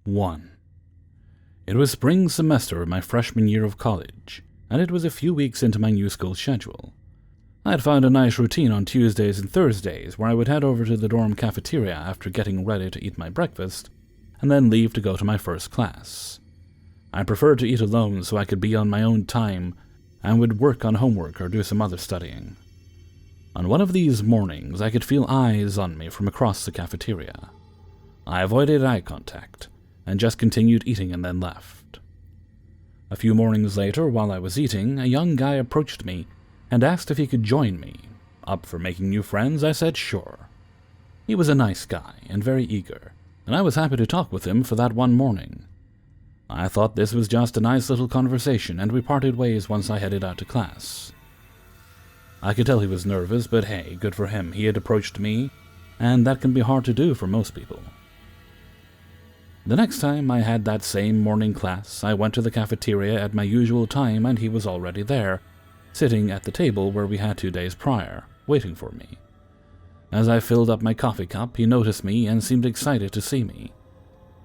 1. It was spring semester of my freshman year of college, and it was a few weeks into my new school schedule. I had found a nice routine on Tuesdays and Thursdays where I would head over to the dorm cafeteria after getting ready to eat my breakfast, and then leave to go to my first class. I preferred to eat alone so I could be on my own time and would work on homework or do some other studying. On one of these mornings, I could feel eyes on me from across the cafeteria. I avoided eye contact and just continued eating and then left. A few mornings later, while I was eating, a young guy approached me and asked if he could join me. Up for making new friends, I said sure. He was a nice guy and very eager, and I was happy to talk with him for that one morning. I thought this was just a nice little conversation, and we parted ways once I headed out to class. I could tell he was nervous, but hey, good for him. He had approached me, and that can be hard to do for most people. The next time I had that same morning class, I went to the cafeteria at my usual time, and he was already there, sitting at the table where we had 2 days prior, waiting for me. As I filled up my coffee cup, he noticed me and seemed excited to see me.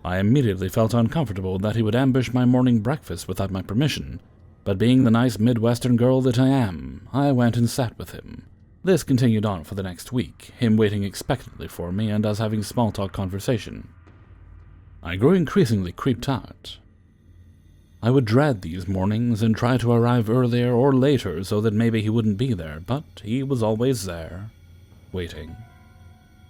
I immediately felt uncomfortable that he would ambush my morning breakfast without my permission, but being the nice Midwestern girl that I am, I went and sat with him. This continued on for the next week, him waiting expectantly for me and us having small talk conversation. I grew increasingly creeped out. I would dread these mornings and try to arrive earlier or later so that maybe he wouldn't be there, but he was always there, waiting.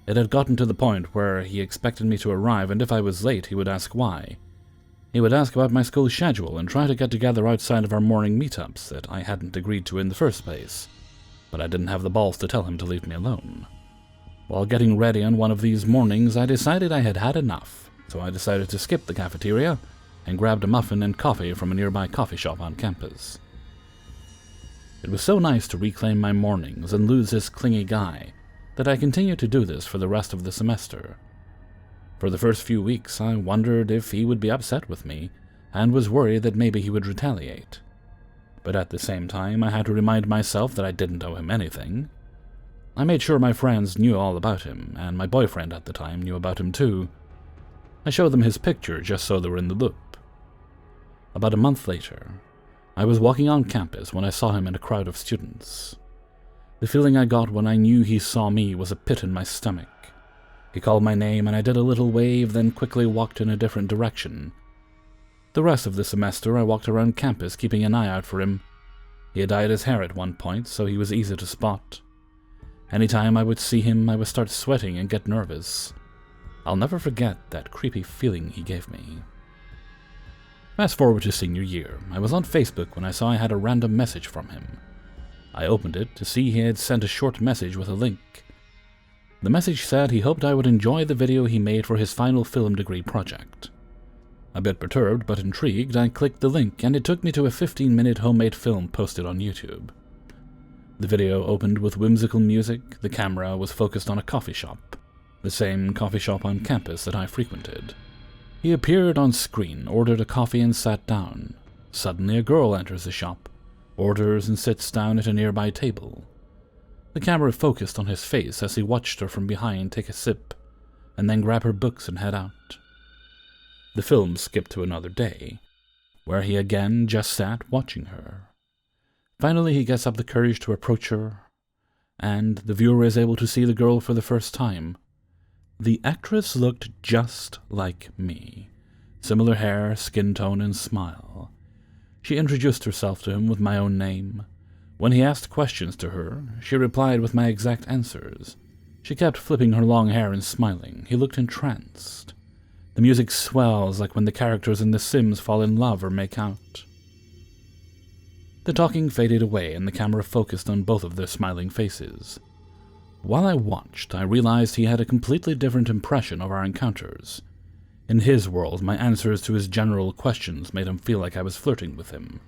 It had gotten to the point where he expected me to arrive, and if I was late, he would ask why. He would ask about my school schedule and try to get together outside of our morning meetups that I hadn't agreed to in the first place, but I didn't have the balls to tell him to leave me alone. While getting ready on one of these mornings, I decided I had had enough, so I decided to skip the cafeteria and grabbed a muffin and coffee from a nearby coffee shop on campus. It was so nice to reclaim my mornings and lose this clingy guy that I continued to do this for the rest of the semester. For the first few weeks, I wondered if he would be upset with me and was worried that maybe he would retaliate. But at the same time, I had to remind myself that I didn't owe him anything. I made sure my friends knew all about him, and my boyfriend at the time knew about him too. I showed them his picture just so they were in the loop. About a month later, I was walking on campus when I saw him in a crowd of students. The feeling I got when I knew he saw me was a pit in my stomach. He called my name and I did a little wave, then quickly walked in a different direction. The rest of the semester I walked around campus keeping an eye out for him. He had dyed his hair at one point, so he was easy to spot. Anytime I would see him, I would start sweating and get nervous. I'll never forget that creepy feeling he gave me. Fast forward to senior year. I was on Facebook when I saw I had a random message from him. I opened it to see he had sent a short message with a link. The message said he hoped I would enjoy the video he made for his final film degree project. A bit perturbed but intrigued, I clicked the link and it took me to a 15-minute homemade film posted on YouTube. The video opened with whimsical music. The camera was focused on a coffee shop, the same coffee shop on campus that I frequented. He appeared on screen, ordered a coffee and sat down. Suddenly a girl enters the shop, orders and sits down at a nearby table. The camera focused on his face as he watched her from behind take a sip, and then grab her books and head out. The film skipped to another day, where he again just sat watching her. Finally he gets up the courage to approach her, and the viewer is able to see the girl for the first time. The actress looked just like me. Similar hair, skin tone, and smile. She introduced herself to him with my own name. When he asked questions to her, she replied with my exact answers. She kept flipping her long hair and smiling. He looked entranced. The music swells like when the characters in The Sims fall in love or make out. The talking faded away and the camera focused on both of their smiling faces. While I watched, I realized he had a completely different impression of our encounters. In his world, my answers to his general questions made him feel like I was flirting with him.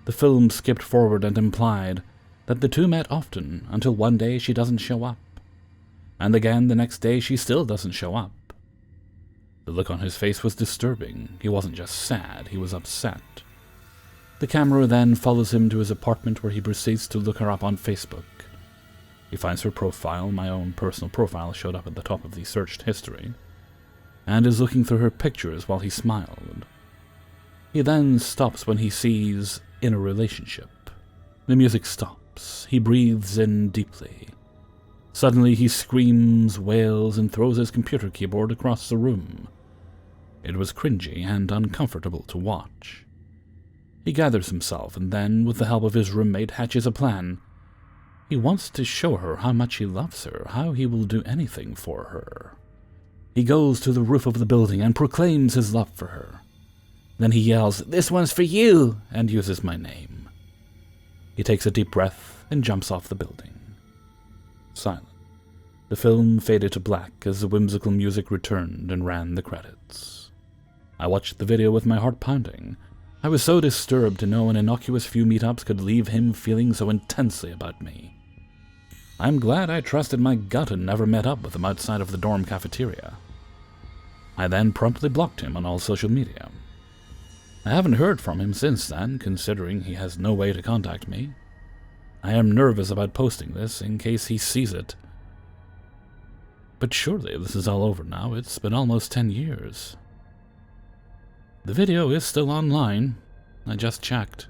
The film skipped forward and implied that the two met often until one day she doesn't show up. And again the next day she still doesn't show up. The look on his face was disturbing. He wasn't just sad, he was upset. The camera then follows him to his apartment where he proceeds to look her up on Facebook. He finds her profile. My own personal profile showed up at the top of the searched history. and is looking through her pictures while he smiled. He then stops when he sees "in a relationship." The music stops. He breathes in deeply. Suddenly he screams, wails, and throws his computer keyboard across the room. It was cringy and uncomfortable to watch. He gathers himself and then, with the help of his roommate, hatches a plan. He wants to show her how much he loves her, how he will do anything for her. He goes to the roof of the building and proclaims his love for her. Then he yells, "This one's for you," and uses my name. He takes a deep breath and jumps off the building. Silent. The film faded to black as the whimsical music returned and ran the credits. I watched the video with my heart pounding. I was so disturbed to know an innocuous few meetups could leave him feeling so intensely about me. I'm glad I trusted my gut and never met up with him outside of the dorm cafeteria. I then promptly blocked him on all social media. I haven't heard from him since then, considering he has no way to contact me. I am nervous about posting this in case he sees it. But surely this is all over now. It's been almost 10 years. The video is still online. I just checked.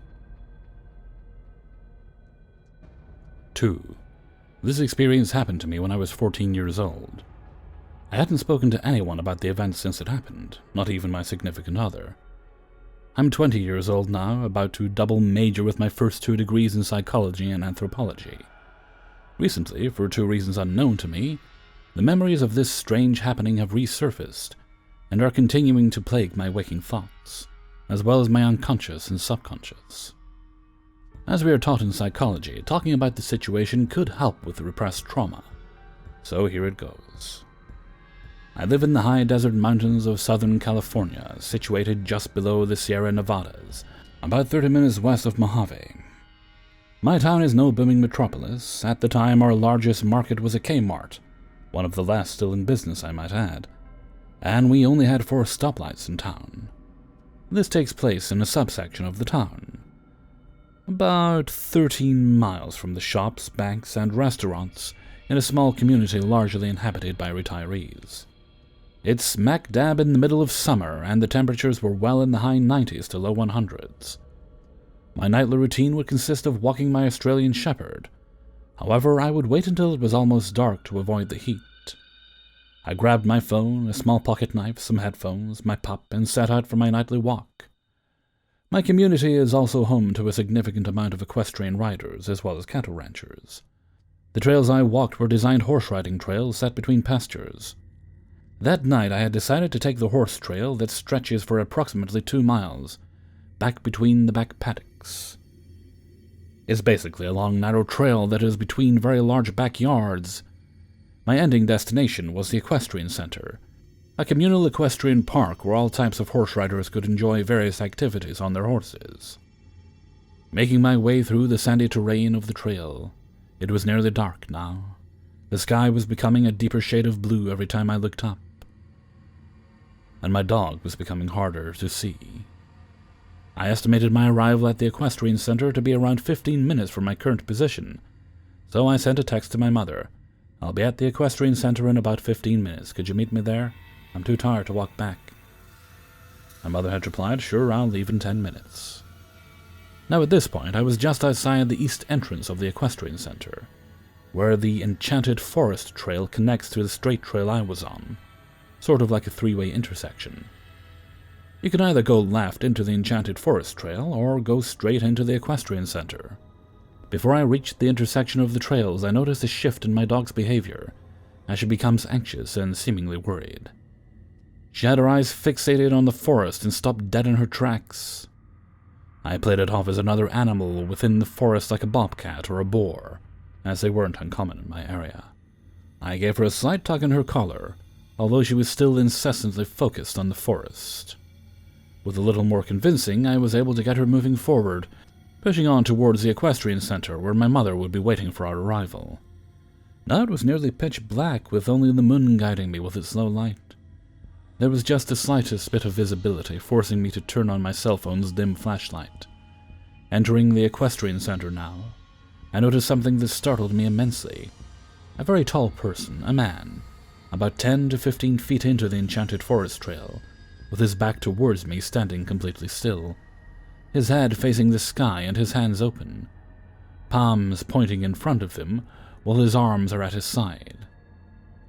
2. This experience happened to me when I was 14 years old. I hadn't spoken to anyone about the event since it happened, not even my significant other. I'm 20 years old now, about to double major with my first 2 degrees in psychology and anthropology. Recently, for 2 reasons unknown to me, the memories of this strange happening have resurfaced and are continuing to plague my waking thoughts, as well as my unconscious and subconscious. As we are taught in psychology, talking about the situation could help with the repressed trauma. So here it goes. I live in the high desert mountains of Southern California, situated just below the Sierra Nevadas, about 30 minutes west of Mojave. My town is no booming metropolis. At the time, our largest market was a Kmart, one of the last still in business, I might add, and we only had 4 stoplights in town. This takes place in a subsection of the town, about 13 miles from the shops, banks, and restaurants in a small community largely inhabited by retirees. It's smack dab in the middle of summer, and the temperatures were well in the high 90s to low 100s. My nightly routine would consist of walking my Australian Shepherd. However, I would wait until it was almost dark to avoid the heat. I grabbed my phone, a small pocket knife, some headphones, my pup, and set out for my nightly walk. My community is also home to a significant amount of equestrian riders, as well as cattle ranchers. The trails I walked were designed horse riding trails set between pastures. That night I had decided to take the horse trail that stretches for approximately 2 miles, back between the back paddocks. It's basically a long, narrow trail that is between very large backyards. My ending destination was the Equestrian Center, a communal equestrian park where all types of horse riders could enjoy various activities on their horses. Making my way through the sandy terrain of the trail, it was nearly dark now. The sky was becoming a deeper shade of blue every time I looked up, and my dog was becoming harder to see. I estimated my arrival at the Equestrian Center to be around 15 minutes from my current position, so I sent a text to my mother. "I'll be at the Equestrian Center in about 15 minutes. Could you meet me there? I'm too tired to walk back." My mother had replied, "Sure, I'll leave in 10 minutes. Now at this point, I was just outside the east entrance of the Equestrian Center, where the Enchanted Forest Trail connects to the straight trail I was on, sort of like a 3-way intersection. You can either go left into the Enchanted Forest Trail, or go straight into the Equestrian Center. Before I reached the intersection of the trails, I noticed a shift in my dog's behavior, as she becomes anxious and seemingly worried. She had her eyes fixated on the forest and stopped dead in her tracks. I played it off as another animal within the forest, like a bobcat or a boar, as they weren't uncommon in my area. I gave her a slight tug in her collar, although she was still incessantly focused on the forest. With a little more convincing, I was able to get her moving forward, pushing on towards the Equestrian Center, where my mother would be waiting for our arrival. Now it was nearly pitch black, with only the moon guiding me with its low light. There was just the slightest bit of visibility, forcing me to turn on my cell phone's dim flashlight. Entering the Equestrian Center now, I noticed something that startled me immensely. A very tall person, a man. about 10 to 15 feet into the enchanted forest trail, with his back towards me, standing completely still, his head facing the sky and his hands open, palms pointing in front of him while his arms are at his side.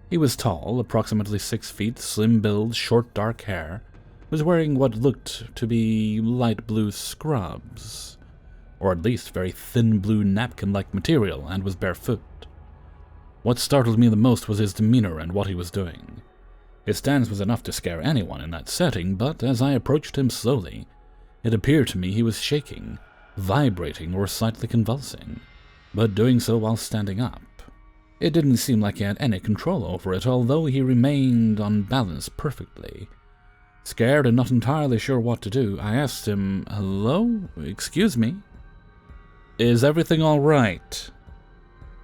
He was tall, approximately 6 feet, slim build, short dark hair, was wearing what looked to be light blue scrubs, or at least very thin blue napkin-like material, and was barefoot. What startled me the most was his demeanor and what he was doing. His stance was enough to scare anyone in that setting, but as I approached him slowly, it appeared to me he was shaking, vibrating, or slightly convulsing, but doing so while standing up. It didn't seem like he had any control over it, although he remained on balance perfectly. Scared and not entirely sure what to do, I asked him, "Hello? Excuse me? Is everything all right?"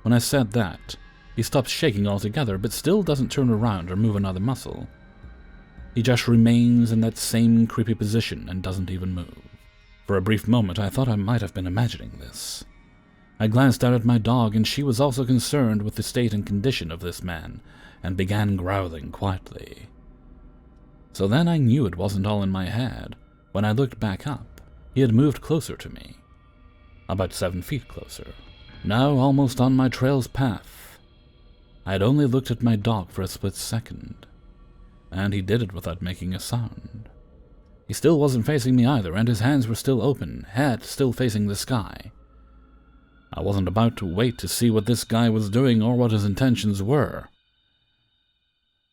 When I said that, he stops shaking altogether, but still doesn't turn around or move another muscle. He just remains in that same creepy position and doesn't even move. For a brief moment, I thought I might have been imagining this. I glanced out at my dog, and she was also concerned with the state and condition of this man, and began growling quietly. So then I knew it wasn't all in my head. When I looked back up, he had moved closer to me. About 7 feet closer. Now almost on my trail's path. I had only looked at my dog for a split second, and he did it without making a sound. He still wasn't facing me either, and his hands were still open, head still facing the sky. I wasn't about to wait to see what this guy was doing or what his intentions were.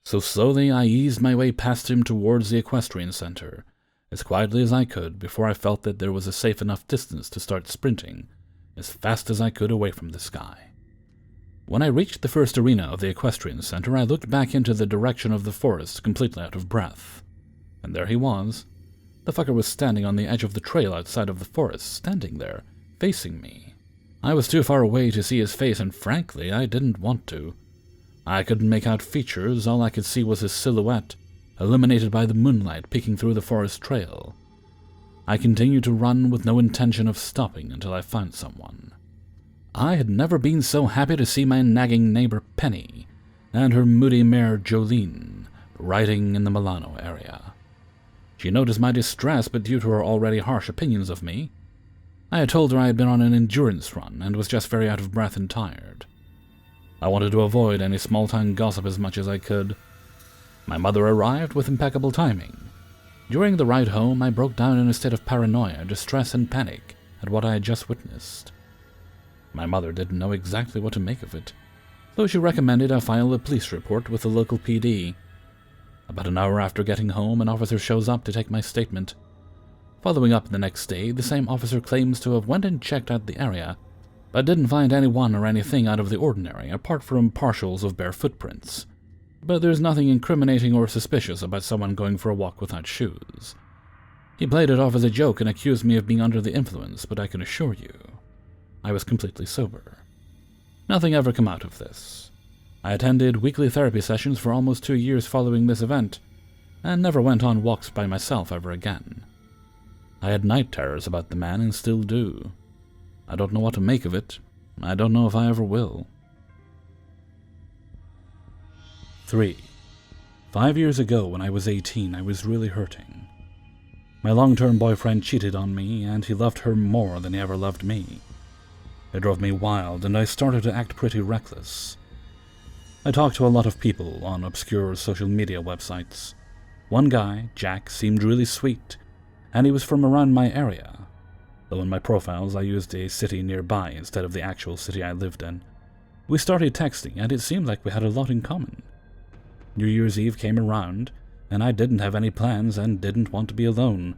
So slowly I eased my way past him towards the equestrian center, as quietly as I could before I felt that there was a safe enough distance to start sprinting, as fast as I could away from the sky. When I reached the first arena of the equestrian center, I looked back into the direction of the forest, completely out of breath. And there he was. The fucker was standing on the edge of the trail outside of the forest, standing there, facing me. I was too far away to see his face, and frankly, I didn't want to. I couldn't make out features, all I could see was his silhouette, illuminated by the moonlight peeking through the forest trail. I continued to run with no intention of stopping until I found someone. I had never been so happy to see my nagging neighbor Penny and her moody mare Jolene riding in the Milano area. She noticed my distress, but due to her already harsh opinions of me, I had told her I had been on an endurance run and was just very out of breath and tired. I wanted to avoid any small-town gossip as much as I could. My mother arrived with impeccable timing. During the ride home, I broke down in a state of paranoia, distress, and panic at what I had just witnessed. My mother didn't know exactly what to make of it, so she recommended I file a police report with the local PD. About an hour after getting home, an officer shows up to take my statement. Following up the next day, the same officer claims to have went and checked out the area, but didn't find anyone or anything out of the ordinary, apart from partials of bare footprints. But there's nothing incriminating or suspicious about someone going for a walk without shoes. He played it off as a joke and accused me of being under the influence, but I can assure you, I was completely sober. Nothing ever came out of this. I attended weekly therapy sessions for almost 2 years following this event, and never went on walks by myself ever again. I had night terrors about the man and still do. I don't know what to make of it. I don't know if I ever will. 3. 5 years ago, when I was 18, I was really hurting. My long-term boyfriend cheated on me, and he loved her more than he ever loved me. It drove me wild, and I started to act pretty reckless. I talked to a lot of people on obscure social media websites. One guy, Jack, seemed really sweet, and he was from around my area, though in my profiles I used a city nearby instead of the actual city I lived in. We started texting, and it seemed like we had a lot in common. New Year's Eve came around, and I didn't have any plans and didn't want to be alone.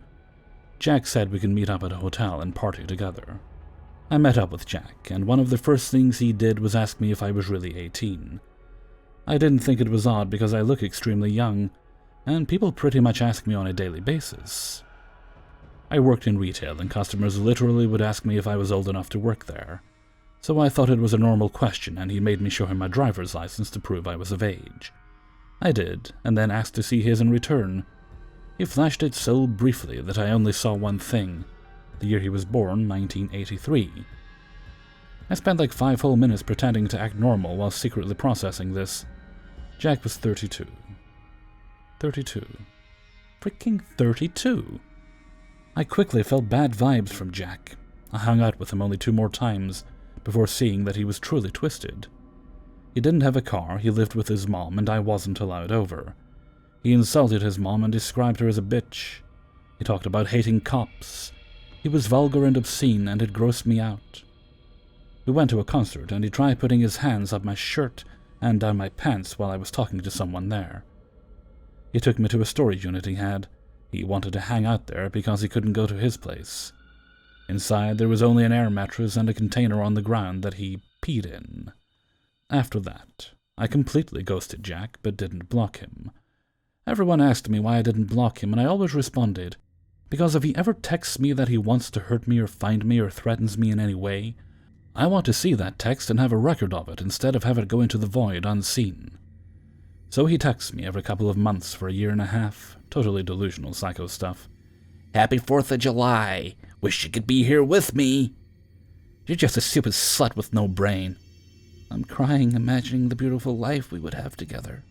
Jack said we could meet up at a hotel and party together. I met up with Jack, and one of the first things he did was ask me if I was really 18. I didn't think it was odd because I look extremely young, and people pretty much ask me on a daily basis. I worked in retail, and customers literally would ask me if I was old enough to work there, so I thought it was a normal question, and he made me show him my driver's license to prove I was of age. I did, and then asked to see his in return. He flashed it so briefly that I only saw one thing: the year he was born, 1983. I spent like 5 whole minutes pretending to act normal while secretly processing this. Jack was 32. 32. Freaking 32! I quickly felt bad vibes from Jack. I hung out with him only 2 more times before seeing that he was truly twisted. He didn't have a car, he lived with his mom, and I wasn't allowed over. He insulted his mom and described her as a bitch. He talked about hating cops. He was vulgar and obscene, and it grossed me out. We went to a concert, and he tried putting his hands up my shirt and down my pants while I was talking to someone there. He took me to a storage unit he had. He wanted to hang out there because he couldn't go to his place. Inside, there was only an air mattress and a container on the ground that he peed in. After that, I completely ghosted Jack, but didn't block him. Everyone asked me why I didn't block him, and I always responded, because if he ever texts me that he wants to hurt me or find me or threatens me in any way, I want to see that text and have a record of it instead of have it go into the void unseen. So he texts me every couple of months for a year and a half, totally delusional psycho stuff. Happy 4th of July! Wish you could be here with me! You're just a stupid slut with no brain. I'm crying, imagining the beautiful life we would have together.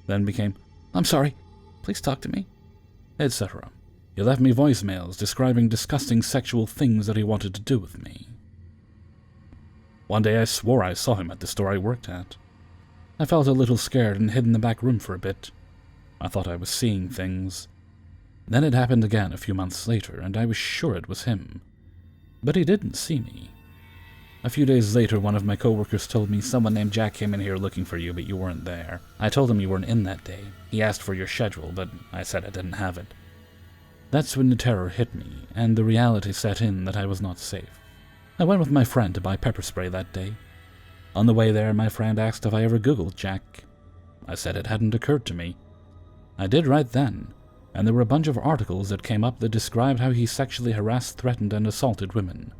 Then became, I'm sorry, please talk to me, etc. He left me voicemails describing disgusting sexual things that he wanted to do with me. One day I swore I saw him at the store I worked at. I felt a little scared and hid in the back room for a bit. I thought I was seeing things. Then it happened again a few months later, and I was sure it was him. But he didn't see me. A few days later, one of my coworkers told me someone named Jack came in here looking for you, but you weren't there. I told him you weren't in that day. He asked for your schedule, but I said I didn't have it. That's when the terror hit me, and the reality set in that I was not safe. I went with my friend to buy pepper spray that day. On the way there, my friend asked if I ever Googled Jack. I said it hadn't occurred to me. I did right then, and there were a bunch of articles that came up that described how he sexually harassed, threatened, and assaulted women.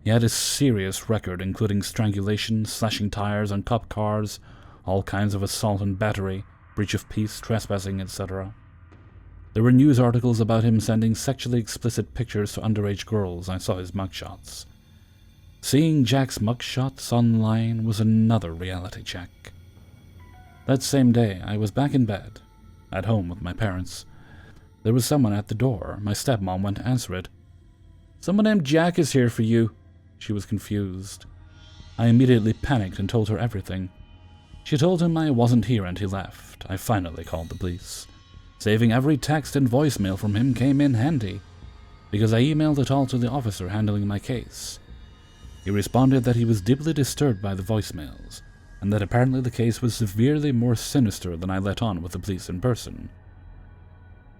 He had a serious record, including strangulation, slashing tires on cop cars, all kinds of assault and battery, breach of peace, trespassing, etc. There were news articles about him sending sexually explicit pictures to underage girls. I saw his mugshots. Seeing Jack's mugshots online was another reality check. That same day, I was back in bed, at home with my parents. There was someone at the door. My stepmom went to answer it. Someone named Jack is here for you. She was confused. I immediately panicked and told her everything. She told him I wasn't here and he left. I finally called the police. Saving every text and voicemail from him came in handy, because I emailed it all to the officer handling my case. He responded that he was deeply disturbed by the voicemails, and that apparently the case was severely more sinister than I let on with the police in person.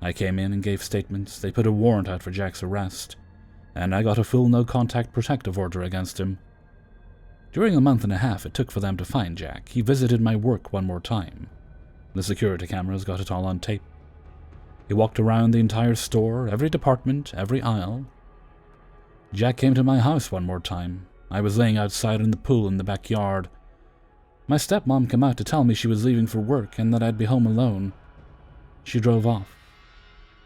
I came in and gave statements. They put a warrant out for Jack's arrest, and I got a full no-contact protective order against him. During a month and a half it took for them to find Jack, he visited my work one more time. The security cameras got it all on tape. He walked around the entire store, every department, every aisle. Jack came to my house one more time. I was laying outside in the pool in the backyard. My stepmom came out to tell me she was leaving for work and that I'd be home alone. She drove off.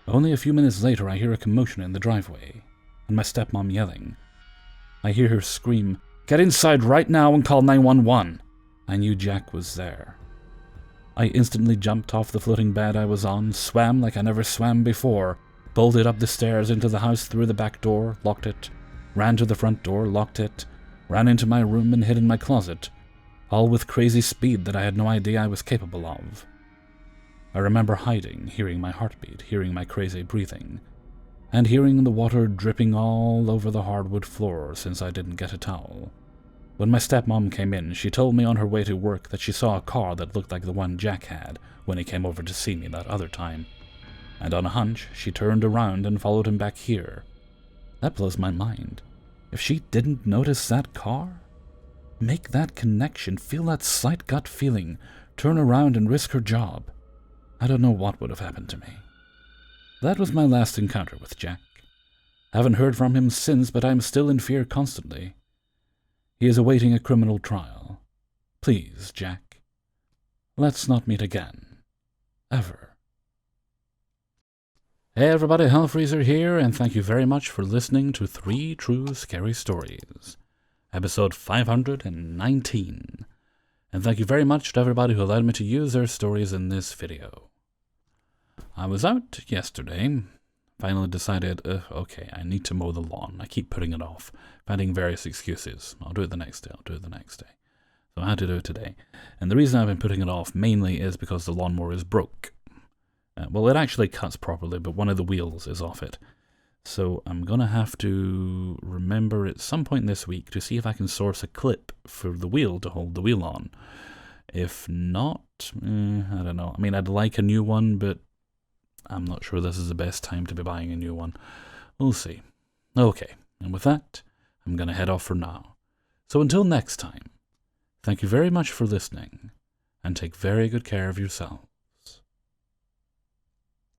Only a few minutes later I hear a commotion in the driveway, and my stepmom yelling. I hear her scream, "Get inside right now and call 911. I knew Jack was there. I instantly jumped off the floating bed I was on, swam like I never swam before, bolted up the stairs into the house through the back door, locked it, ran to the front door, locked it, ran into my room and hid in my closet, all with crazy speed that I had no idea I was capable of. I remember hiding, hearing my heartbeat, hearing my crazy breathing, and hearing the water dripping all over the hardwood floor since I didn't get a towel. When my stepmom came in, she told me on her way to work that she saw a car that looked like the one Jack had when he came over to see me that other time, and on a hunch, she turned around and followed him back here. That blows my mind. If she didn't notice that car, make that connection, feel that slight gut feeling, turn around and risk her job, I don't know what would have happened to me. That was my last encounter with Jack. Haven't heard from him since, but I'm still in fear constantly. He is awaiting a criminal trial. Please, Jack, let's not meet again. Ever. Hey everybody, Hellfreezer here, and thank you very much for listening to 3 True Scary Stories, episode 519. And thank you very much to everybody who allowed me to use their stories in this video. I was out yesterday, finally decided, okay, I need to mow the lawn. I keep putting it off, finding various excuses. I'll do it the next day, So I had to do it today. And the reason I've been putting it off mainly is because the lawnmower is broke. Well, it actually cuts properly, but one of the wheels is off it. So I'm going to have to remember at some point this week to see if I can source a clip for the wheel to hold the wheel on. If not, I don't know. I mean, I'd like a new one, but I'm not sure this is the best time to be buying a new one. We'll see. Okay, and with that, I'm going to head off for now. So until next time, thank you very much for listening, and take very good care of yourself.